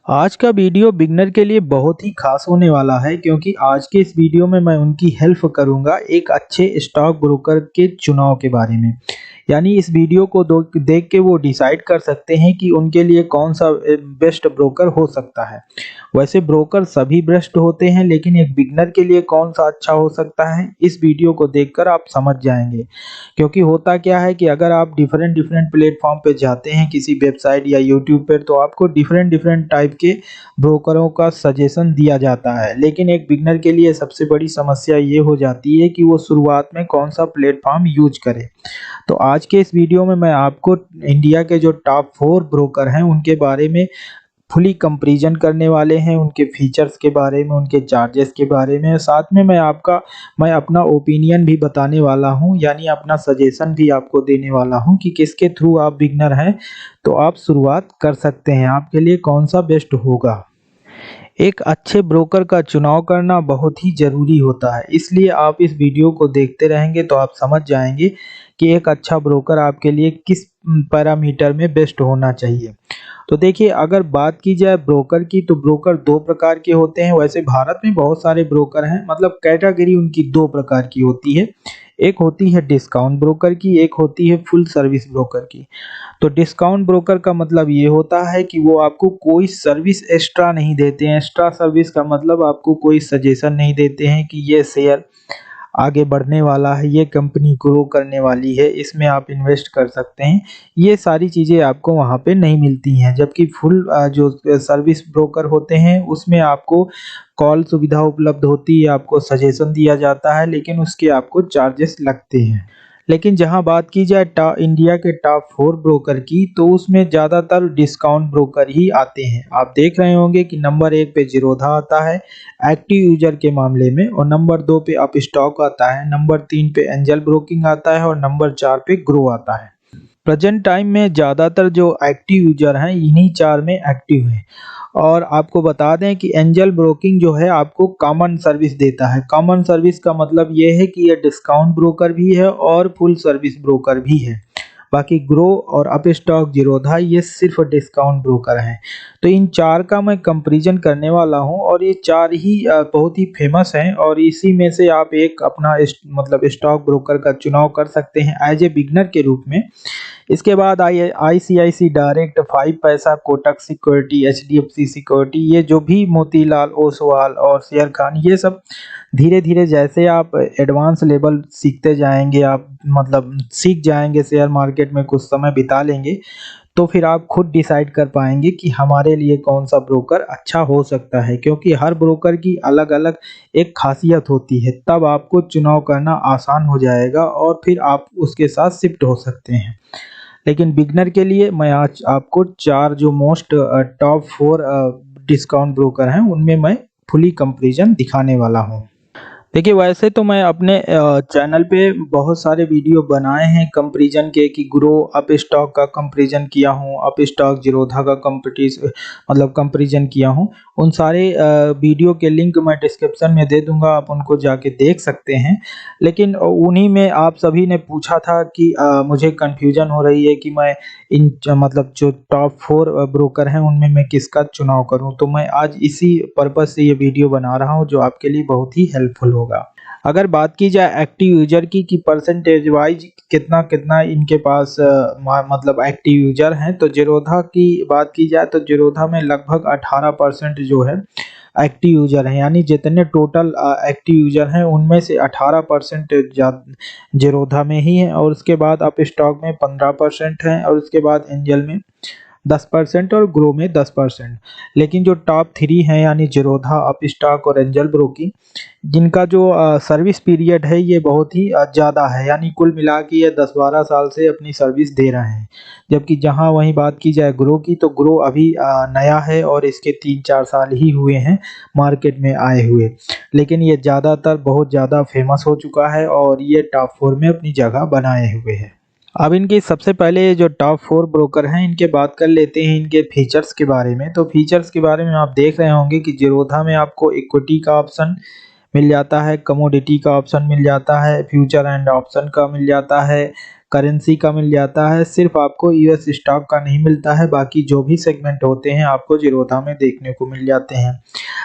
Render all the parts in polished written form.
आज का video beginner के लिए बहुत ही खास होने वाला है क्योंकि आज के इस वीडियो में मैं उनकी हेल्प करूंगा एक अच्छे स्टॉक ब्रोकर के चुनाव के बारे में। यानी इस वीडियो को देख के वो डिसाइड कर सकते हैं कि उनके लिए कौन सा बेस्ट ब्रोकर हो सकता है। वैसे ब्रोकर सभी बेस्ट होते हैं लेकिन एक बिगनर के लिए कौन सा अच्छा हो सकता है इस वीडियो को देखकर आप समझ जाएंगे। क्योंकि होता क्या है कि अगर आप डिफरेंट डिफरेंट प्लेटफॉर्म पे जाते हैं किसी वेबसाइट या यूट्यूब पर तो आपको डिफरेंट डिफरेंट टाइप के ब्रोकरों का सजेशन दिया जाता है, लेकिन एक बिगनर के लिए सबसे बड़ी समस्या ये हो जाती है कि वो शुरुआत में कौन सा प्लेटफॉर्म यूज करे। तो आज के इस वीडियो में मैं आपको इंडिया के जो टॉप 4 ब्रोकर हैं उनके बारे में फुली कंपैरिजन करने वाले हैं, उनके फीचर्स के बारे में, उनके चार्जेस के बारे में। साथ में मैं अपना ओपिनियन भी बताने वाला हूं, यानी अपना सजेशन भी आपको देने वाला हूं कि किसके थ्रू आप बिगनर हैं तो आप शुरुआत कर सकते हैं, आपके लिए कौन सा बेस्ट होगा। एक अच्छे ब्रोकर का चुनाव करना बहुत ही ज़रूरी होता है, इसलिए आप इस वीडियो को देखते रहेंगे तो आप समझ जाएंगे कि एक अच्छा ब्रोकर आपके लिए किस पैरामीटर में बेस्ट होना चाहिए। तो देखिए, अगर बात की जाए ब्रोकर की तो ब्रोकर दो प्रकार के होते हैं। वैसे भारत में बहुत सारे ब्रोकर हैं, मतलब कैटेगरी उनकी दो प्रकार की होती है। एक होती है डिस्काउंट ब्रोकर की, एक होती है फुल सर्विस ब्रोकर की। तो डिस्काउंट ब्रोकर का मतलब ये होता है कि वो आपको कोई सर्विस एक्स्ट्रा नहीं देते हैं। एक्स्ट्रा सर्विस का मतलब आपको कोई सजेशन नहीं देते हैं कि ये शेयर आगे बढ़ने वाला है, ये कंपनी ग्रो करने वाली है, इसमें आप इन्वेस्ट कर सकते हैं। ये सारी चीज़ें आपको वहाँ पे नहीं मिलती हैं। जबकि फुल जो सर्विस ब्रोकर होते हैं उसमें आपको कॉल सुविधा उपलब्ध होती है, आपको सजेशन दिया जाता है, लेकिन उसके आपको चार्जेस लगते हैं। लेकिन जहां बात की जाए इंडिया के टॉप 4 ब्रोकर की तो उसमें ज़्यादातर डिस्काउंट ब्रोकर ही आते हैं। आप देख रहे होंगे कि नंबर 1 पे जीरोधा आता है एक्टिव यूजर के मामले में, और नंबर 2 पे अपस्टॉक आता है, नंबर 3 पे एंजल ब्रोकिंग आता है और नंबर 4 पे ग्रो आता है। प्रेजेंट टाइम में ज़्यादातर जो एक्टिव यूजर हैं इन्हीं 4 में एक्टिव हैं। और आपको बता दें कि एंजल ब्रोकिंग जो है आपको कॉमन सर्विस देता है। कॉमन सर्विस का मतलब ये है कि ये डिस्काउंट ब्रोकर भी है और फुल सर्विस ब्रोकर भी है। बाकी ग्रो और अपस्टॉक जीरोधा ये सिर्फ डिस्काउंट ब्रोकर हैं। तो इन 4 का मैं कंपैरिजन करने वाला हूं और ये 4 ही बहुत ही फेमस हैं, और इसी में से आप एक अपना मतलब स्टॉक ब्रोकर का चुनाव कर सकते हैं एज ए बिगनर के रूप में। इसके बाद आईसीआईसी डायरेक्ट, 5 पैसा, कोटक सिक्योरिटी, एचडीएफसी सिक्योरिटी, ये जो भी मोतीलाल ओसवाल और शेर खान, ये सब धीरे धीरे जैसे आप एडवांस लेवल सीखते जाएंगे, आप मतलब सीख जाएंगे, शेयर मार्केट में कुछ समय बिता लेंगे, तो फिर आप खुद डिसाइड कर पाएंगे कि हमारे लिए कौन सा ब्रोकर अच्छा हो सकता है। क्योंकि हर ब्रोकर की अलग अलग एक खासियत होती है, तब आपको चुनाव करना आसान हो जाएगा और फिर आप उसके साथ शिफ्ट हो सकते हैं। लेकिन बिगनर के लिए मैं आज आपको 4 जो मोस्ट टॉप 4 डिस्काउंट ब्रोकर हैं उनमें मैं फुली कंपैरिजन दिखाने वाला हूं। देखिए, वैसे तो मैं अपने चैनल पे बहुत सारे वीडियो बनाए हैं कंपैरिजन के, कि ग्रो अप स्टॉक का कंपैरिजन किया हूँ, अप स्टॉक जीरोधा का मतलब कंपैरिजन किया हूँ। उन सारे वीडियो के लिंक मैं डिस्क्रिप्शन में दे दूंगा, आप उनको जाके देख सकते हैं। लेकिन उन्हीं में आप सभी ने पूछा था कि मुझे कन्फ्यूजन हो रही है कि मैं इन मतलब जो टॉप 4 ब्रोकर हैं उनमें मैं किसका चुनाव करूं। तो मैं आज इसी पर्पज से ये वीडियो बना रहा हूं जो आपके लिए बहुत ही हेल्पफुल होगा। अगर बात की जाए एक्टिव यूजर की कि परसेंटेज वाइज कितना कितना इनके पास मतलब एक्टिव यूजर हैं, तो जीरोधा की बात की जाए तो जीरोधा में लगभग 18% जो है एक्टिव यूजर हैं। यानी जितने टोटल एक्टिव यूजर हैं उनमें से 18% जीरोधा में ही है, और उसके बाद अप स्टॉक में 15% है, और उसके बाद एंजल में 10% और ग्रो में 10%। लेकिन जो टॉप 3 हैं यानी जीरोधा, अपस्टॉक और एंजल ब्रोकिंग, जिनका जो सर्विस पीरियड है ये बहुत ही ज़्यादा है, यानी कुल मिला के ये 10-12 साल से अपनी सर्विस दे रहे हैं। जबकि जहां वहीं बात की जाए ग्रो की तो ग्रो अभी नया है और इसके 3-4 साल ही हुए हैं मार्केट में आए हुए। लेकिन ये ज़्यादातर बहुत ज़्यादा फेमस हो चुका है और ये टॉप 4 में अपनी जगह बनाए हुए है। अब इनकी सबसे पहले जो टॉप 4 ब्रोकर हैं इनके बात कर लेते हैं इनके फीचर्स के बारे में। तो फीचर्स के बारे में आप देख रहे होंगे कि जीरोधा में आपको इक्विटी का ऑप्शन मिल जाता है, कमोडिटी का ऑप्शन मिल जाता है, फ्यूचर एंड ऑप्शन का मिल जाता है, करेंसी का मिल जाता है। सिर्फ आपको यूएस स्टॉक का नहीं मिलता है, बाकी जो भी सेगमेंट होते हैं आपको जीरोधा में देखने को मिल जाते हैं।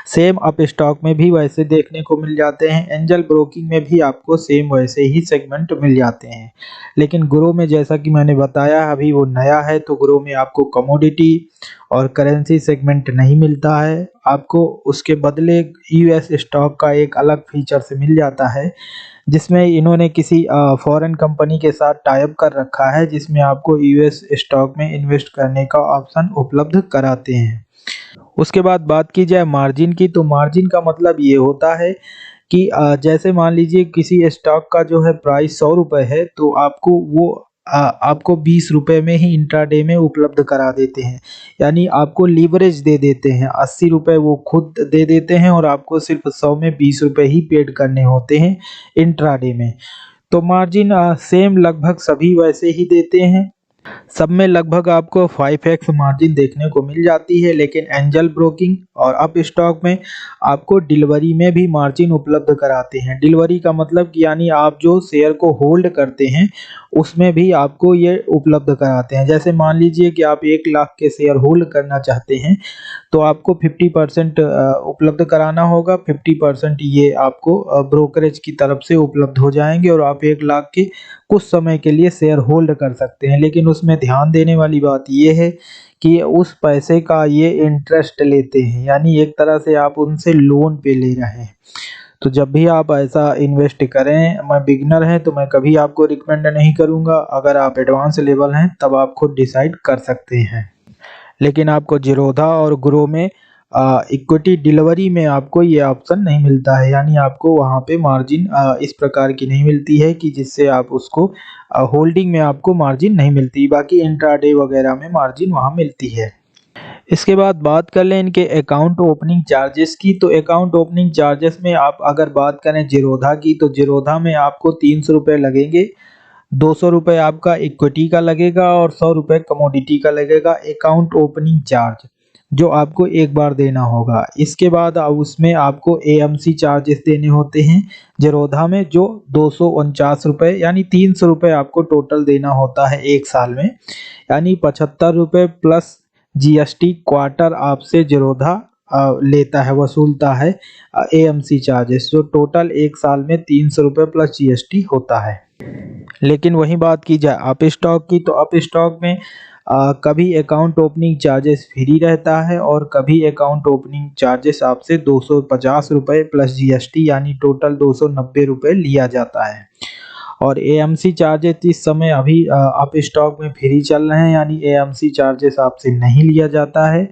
सेम अप स्टॉक में भी वैसे देखने को मिल जाते हैं। एंजल ब्रोकिंग में भी आपको सेम वैसे ही सेगमेंट मिल जाते हैं। लेकिन ग्रो में जैसा कि मैंने बताया अभी वो नया है, तो ग्रो में आपको कमोडिटी और करेंसी सेगमेंट नहीं मिलता है। आपको उसके बदले यूएस स्टॉक का एक अलग फीचर से मिल जाता है, जिसमें इन्होंने किसी फॉरेन कंपनी के साथ टाई अप कर रखा है, जिसमें आपको यूएस स्टॉक में इन्वेस्ट करने का ऑप्शन उपलब्ध कराते हैं। उसके बाद बात की जाए मार्जिन की, तो मार्जिन का मतलब ये होता है कि जैसे मान लीजिए किसी स्टॉक का जो है प्राइस 100 रुपये है, तो आपको 20 रुपये में ही इंट्राडे में उपलब्ध करा देते हैं। यानी आपको लीवरेज दे देते हैं, 80 रुपये वो खुद दे देते हैं और आपको सिर्फ 100 में 20 रुपये ही पेड करने होते हैं इंट्राडे में। तो मार्जिन सेम लगभग सभी वैसे ही देते हैं। सब में लगभग आपको 5x मार्जिन देखने को मिल जाती है। लेकिन एंजल ब्रोकिंग और अप स्टॉक में आपको डिलीवरी में भी मार्जिन उपलब्ध कराते हैं। डिलीवरी का मतलब कि यानी आप जो शेयर को होल्ड करते हैं उसमें भी आपको ये उपलब्ध कराते हैं। जैसे मान लीजिए कि आप 1 लाख के शेयर होल्ड करना चाहते हैं, तो आपको 50% उपलब्ध कराना होगा। 50% ये आपको ब्रोकरेज की तरफ से उपलब्ध हो जाएंगे और आप 1 लाख के कुछ समय के लिए शेयर होल्ड कर सकते हैं। लेकिन उसमें ध्यान देने वाली बात ये है कि उस पैसे का ये इंटरेस्ट लेते हैं, यानी एक तरह से आप उनसे लोन पे ले रहे हैं। तो जब भी आप ऐसा इन्वेस्ट करें, मैं बिगिनर हैं तो मैं कभी आपको रिकमेंड नहीं करूंगा। अगर आप एडवांस लेवल हैं तब आप खुद डिसाइड कर सकते हैं। लेकिन आपको जीरोधा और ग्रो में इक्विटी डिलीवरी में आपको ये ऑप्शन नहीं मिलता है, यानी आपको वहाँ पे मार्जिन इस प्रकार की नहीं मिलती है कि जिससे आप उसको होल्डिंग में आपको मार्जिन नहीं मिलती। बाकी इंट्राडे वगैरह में मार्जिन वहाँ मिलती है। इसके बाद बात कर लें इनके अकाउंट ओपनिंग चार्जेस की, तो अकाउंट ओपनिंग चार्जेस में आप अगर बात करें जीरोधा की, तो जीरोधा में आपको 300 रुपये लगेंगे। 200 रुपये आपका इक्विटी का लगेगा और 100 रुपये कमोडिटी का लगेगा अकाउंट ओपनिंग चार्ज, जो आपको एक बार देना होगा। इसके बाद उसमें आपको एएमसी चार्जेस देने होते हैं जीरोधा में, जो 249 रुपये यानी 300 रुपये आपको टोटल देना होता है एक साल में। यानी 75 रुपये प्लस जीएसटी क्वार्टर आपसे जीरोधा लेता है, वसूलता है एएमसी चार्जेस, जो टोटल एक साल में 300 रुपये प्लस जीएसटी होता है। लेकिन वही बात की जाए अप स्टॉक की, तो अप स्टॉक में कभी अकाउंट ओपनिंग चार्जेस फ्री रहता है और कभी अकाउंट ओपनिंग चार्जेस आपसे 250 रुपये प्लस जीएसटी यानी टोटल 290 रुपये लिया जाता है। और एएमसी चार्जेस इस समय अभी अप स्टॉक में फ्री चल रहे हैं, यानी एएमसी चार्जेस आपसे नहीं लिया जाता है।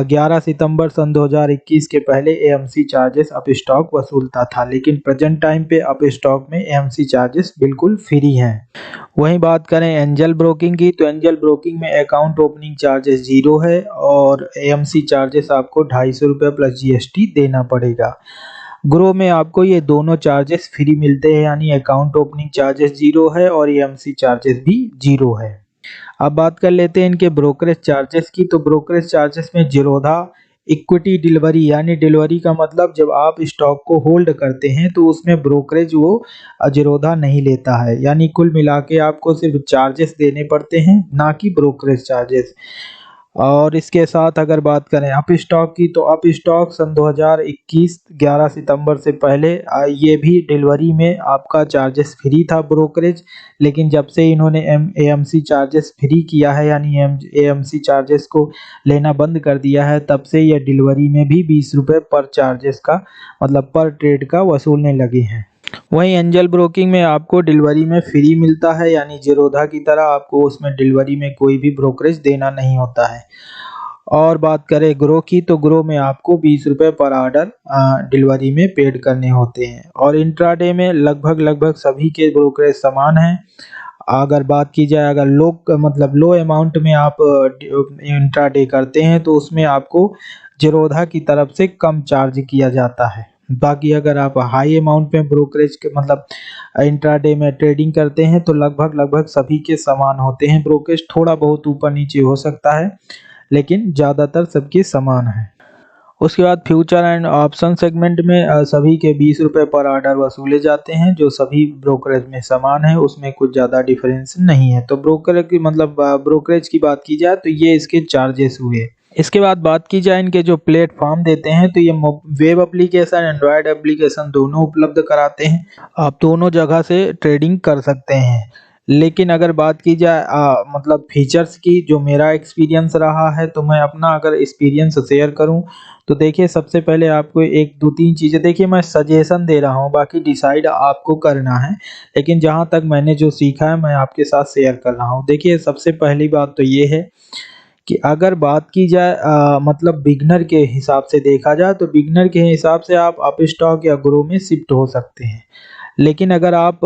11 सितंबर सन 2021 के पहले एएमसी चार्जेस अप स्टॉक वसूलता था, लेकिन प्रेजेंट टाइम पे अप स्टॉक में एएमसी चार्जेस बिल्कुल फ्री हैं। वहीं बात करें एंजल ब्रोकिंग की, तो एंजल ब्रोकिंग में अकाउंट ओपनिंग चार्जेस 0 है और एएमसी चार्जेस आपको 250 रुपये प्लस जीएसटी देना पड़ेगा। ग्रो में आपको ये दोनों चार्जेस फ्री मिलते हैं, यानी अकाउंट ओपनिंग चार्जेस 0 है और एएमसी चार्जेस भी 0 है। अब बात कर लेते हैं इनके ब्रोकरेज चार्जेस की, तो ब्रोकरेज चार्जेस में जीरोधा इक्विटी डिलीवरी, यानी डिलीवरी का मतलब जब आप स्टॉक को होल्ड करते हैं तो उसमें ब्रोकरेज वो जीरोधा नहीं लेता है। यानी कुल मिला के आपको सिर्फ चार्जेस देने पड़ते हैं, ना कि ब्रोकरेज चार्जेस। और इसके साथ अगर बात करें अप स्टॉक की, तो अप स्टॉक सन 2021 11 सितंबर से पहले ये भी डिलीवरी में आपका चार्जेस फ्री था ब्रोकरेज। लेकिन जब से इन्होंने एएमसी चार्जेस फ्री किया है, यानी एएमसी चार्जेस को लेना बंद कर दिया है, तब से ये डिलीवरी में भी 20 रुपये पर चार्जेस का मतलब पर ट्रेड का वसूलने लगे हैं। वहीं एंजल ब्रोकिंग में आपको डिलीवरी में फ्री मिलता है, यानी जीरोधा की तरह आपको उसमें डिलीवरी में कोई भी ब्रोकरेज देना नहीं होता है। और बात करें ग्रो की, तो ग्रो में आपको 20 रुपये पर ऑर्डर डिलीवरी में पेड करने होते हैं। और इंट्राडे में लगभग सभी के ब्रोकरेज समान हैं। अगर बात की जाए अगर लो अमाउंट में आप इंट्राडे करते हैं तो उसमें आपको जीरोधा की तरफ से कम चार्ज किया जाता है। बाकी अगर आप हाई अमाउंट में ब्रोकरेज के मतलब इंट्राडे में ट्रेडिंग करते हैं तो लगभग सभी के समान होते हैं ब्रोकरेज। थोड़ा बहुत ऊपर नीचे हो सकता है, लेकिन ज़्यादातर सबके समान है। उसके बाद फ्यूचर एंड ऑप्शन सेगमेंट में सभी के 20 रुपये पर ऑर्डर वसूले जाते हैं, जो सभी ब्रोकरेज में समान है, उसमें कुछ ज़्यादा डिफरेंस नहीं है। तो ब्रोकर की मतलब ब्रोकरेज की बात की जाए तो ये इसके चार्जेस हुए। इसके बाद बात की जाए इनके जो प्लेटफॉर्म देते हैं, तो ये वेब एप्लीकेशन, एंड्रॉयड एप्लीकेशन दोनों उपलब्ध कराते हैं। आप दोनों जगह से ट्रेडिंग कर सकते हैं। लेकिन अगर बात की जाए मतलब फीचर्स की, जो मेरा एक्सपीरियंस रहा है, तो मैं अपना अगर एक्सपीरियंस शेयर करूं तो देखिए, सबसे पहले आपको एक दो तीन चीज़ें, देखिए मैं सजेशन दे रहा हूं, बाकी डिसाइड आपको करना है। लेकिन जहां तक मैंने जो सीखा है मैं आपके साथ शेयर कर रहा हूं। देखिए, सबसे पहली बात तो ये है कि अगर बात की जाए मतलब बिगनर के हिसाब से देखा जाए, तो बिगनर के हिसाब से आप अप स्टॉक या ग्रो में शिफ्ट हो सकते हैं। लेकिन अगर आप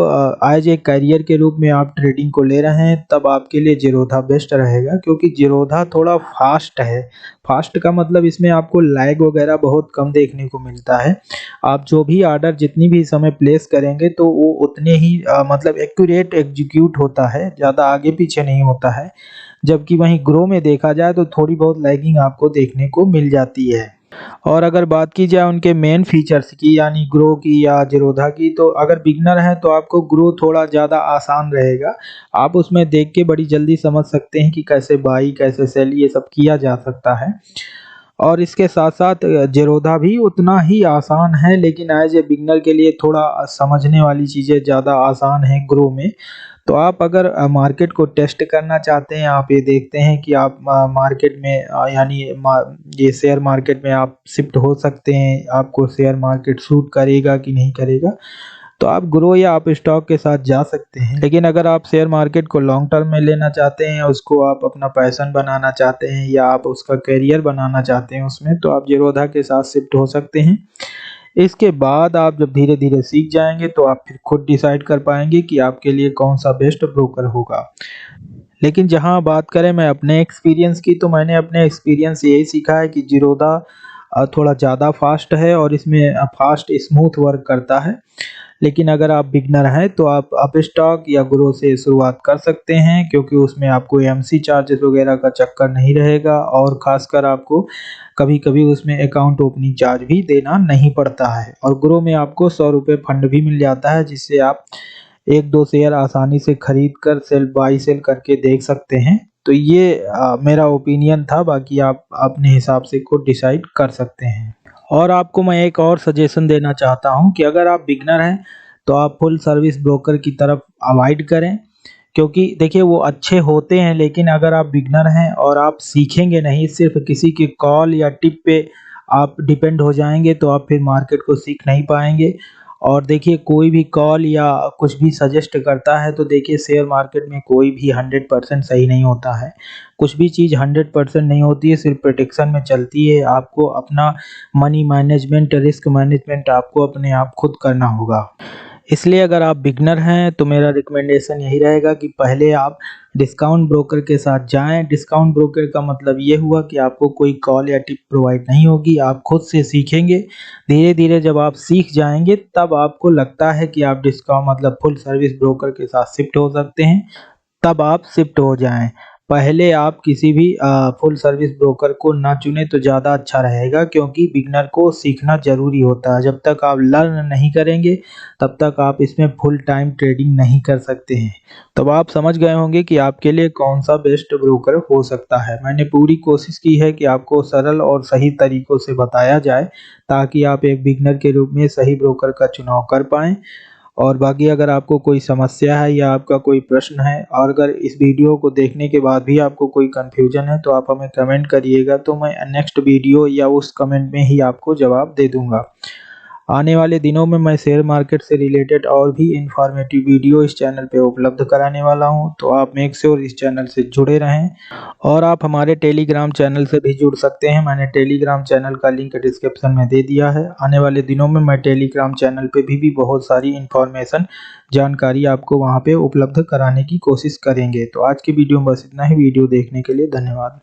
एज ए करियर के रूप में आप ट्रेडिंग को ले रहे हैं, तब आपके लिए जीरोधा बेस्ट रहेगा, क्योंकि जीरोधा थोड़ा फास्ट है। फास्ट का मतलब इसमें आपको लैग वगैरह बहुत कम देखने को मिलता है। आप जो भी ऑर्डर जितनी भी समय प्लेस करेंगे तो वो उतने ही मतलब एक्यूरेट एग्जीक्यूट होता है, ज़्यादा आगे पीछे नहीं होता है। जबकि वहीं ग्रो में देखा जाए तो थोड़ी बहुत लैगिंग आपको देखने को मिल जाती है। और अगर बात की जाए उनके मेन फीचर्स की, यानी ग्रो की या जीरोधा की, तो अगर बिगनर है तो आपको ग्रो थोड़ा ज़्यादा आसान रहेगा। आप उसमें देख के बड़ी जल्दी समझ सकते हैं कि कैसे बाई कैसे सेल ये सब किया जा सकता है। और इसके साथ साथ जीरोधा भी उतना ही आसान है, लेकिन एज ए बिगनर के लिए थोड़ा समझने वाली चीज़ें ज़्यादा आसान है ग्रो में। तो आप अगर मार्केट को टेस्ट करना चाहते हैं, आप ये देखते हैं कि आप मार्केट में यानी ये शेयर मार्केट में आप शिफ्ट हो सकते हैं, आपको शेयर मार्केट सूट करेगा कि नहीं करेगा, तो आप ग्रो या आप स्टॉक के साथ जा सकते हैं। लेकिन अगर आप शेयर मार्केट को लॉन्ग टर्म में लेना चाहते हैं, उसको आप अपना पैशन बनाना चाहते हैं या आप उसका करियर बनाना चाहते हैं उसमें, तो आप जीरोधा के साथ शिफ्ट हो सकते हैं। इसके बाद आप जब धीरे धीरे सीख जाएंगे तो आप फिर खुद डिसाइड कर पाएंगे कि आपके लिए कौन सा बेस्ट ब्रोकर होगा। लेकिन जहां बात करें मैं अपने एक्सपीरियंस की, तो मैंने अपने एक्सपीरियंस से यही सीखा है कि जीरोधा थोड़ा ज़्यादा फास्ट है और इसमें फास्ट स्मूथ वर्क करता है। लेकिन अगर आप बिगनर हैं तो आप अप स्टॉक या ग्रो से शुरुआत कर सकते हैं, क्योंकि उसमें आपको एमसी चार्जेस वगैरह का चक्कर नहीं रहेगा, और खासकर आपको कभी-कभी उसमें अकाउंट ओपनिंग चार्ज भी देना नहीं पड़ता है। और ग्रो में आपको 100 रुपये फंड भी मिल जाता है, जिससे आप 1-2 शेयर आसानी से खरीद कर सेल बाई सेल करके देख सकते हैं। तो ये मेरा ओपिनियन था, बाकी आप अपने हिसाब से खुद डिसाइड कर सकते हैं। और आपको मैं एक और सजेशन देना चाहता हूं कि अगर आप बिगनर हैं तो आप फुल सर्विस ब्रोकर की तरफ अवॉइड करें, क्योंकि देखिए वो अच्छे होते हैं, लेकिन अगर आप बिगनर हैं और आप सीखेंगे नहीं, सिर्फ किसी की कॉल या टिप पे आप डिपेंड हो जाएंगे, तो आप फिर मार्केट को सीख नहीं पाएंगे। और देखिए, कोई भी कॉल या कुछ भी सजेस्ट करता है तो देखिए, शेयर मार्केट में कोई भी 100% सही नहीं होता है। कुछ भी चीज़ 100% नहीं होती है, सिर्फ प्रेडिक्शन में चलती है। आपको अपना मनी मैनेजमेंट, रिस्क मैनेजमेंट आपको अपने आप खुद करना होगा। इसलिए अगर आप बिगनर हैं तो मेरा रिकमेंडेशन यही रहेगा कि पहले आप डिस्काउंट ब्रोकर के साथ जाएं। डिस्काउंट ब्रोकर का मतलब ये हुआ कि आपको कोई कॉल या टिप प्रोवाइड नहीं होगी, आप खुद से सीखेंगे। धीरे धीरे जब आप सीख जाएंगे, तब आपको लगता है कि आप डिस्काउंट मतलब फुल सर्विस ब्रोकर के साथ शिफ्ट हो सकते हैं, तब आप शिफ्ट हो जाएं। पहले आप किसी भी फुल सर्विस ब्रोकर को ना चुने तो ज़्यादा अच्छा रहेगा, क्योंकि बिगनर को सीखना ज़रूरी होता है। जब तक आप लर्न नहीं करेंगे, तब तक आप इसमें फुल टाइम ट्रेडिंग नहीं कर सकते हैं। तब आप समझ गए होंगे कि आपके लिए कौन सा बेस्ट ब्रोकर हो सकता है। मैंने पूरी कोशिश की है कि आपको सरल और सही तरीक़ों से बताया जाए, ताकि आप एक बिगनर के रूप में सही ब्रोकर का चुनाव कर पाएँ। और बाकी अगर आपको कोई समस्या है या आपका कोई प्रश्न है, और अगर इस वीडियो को देखने के बाद भी आपको कोई कन्फ्यूजन है, तो आप हमें कमेंट करिएगा, तो मैं नेक्स्ट वीडियो या उस कमेंट में ही आपको जवाब दे दूंगा। आने वाले दिनों में मैं शेयर मार्केट से रिलेटेड और भी इंफॉर्मेटिव वीडियो इस चैनल पे उपलब्ध कराने वाला हूं, तो आप मेक श्योर इस चैनल से जुड़े रहें। और आप हमारे टेलीग्राम चैनल से भी जुड़ सकते हैं। मैंने टेलीग्राम चैनल का लिंक डिस्क्रिप्शन में दे दिया है। आने वाले दिनों में मैं टेलीग्राम चैनल पे भी बहुत सारी इंफॉर्मेशन जानकारी आपको वहाँ पे उपलब्ध कराने की कोशिश करेंगे। तो आज की वीडियो में बस इतना ही। वीडियो देखने के लिए धन्यवाद।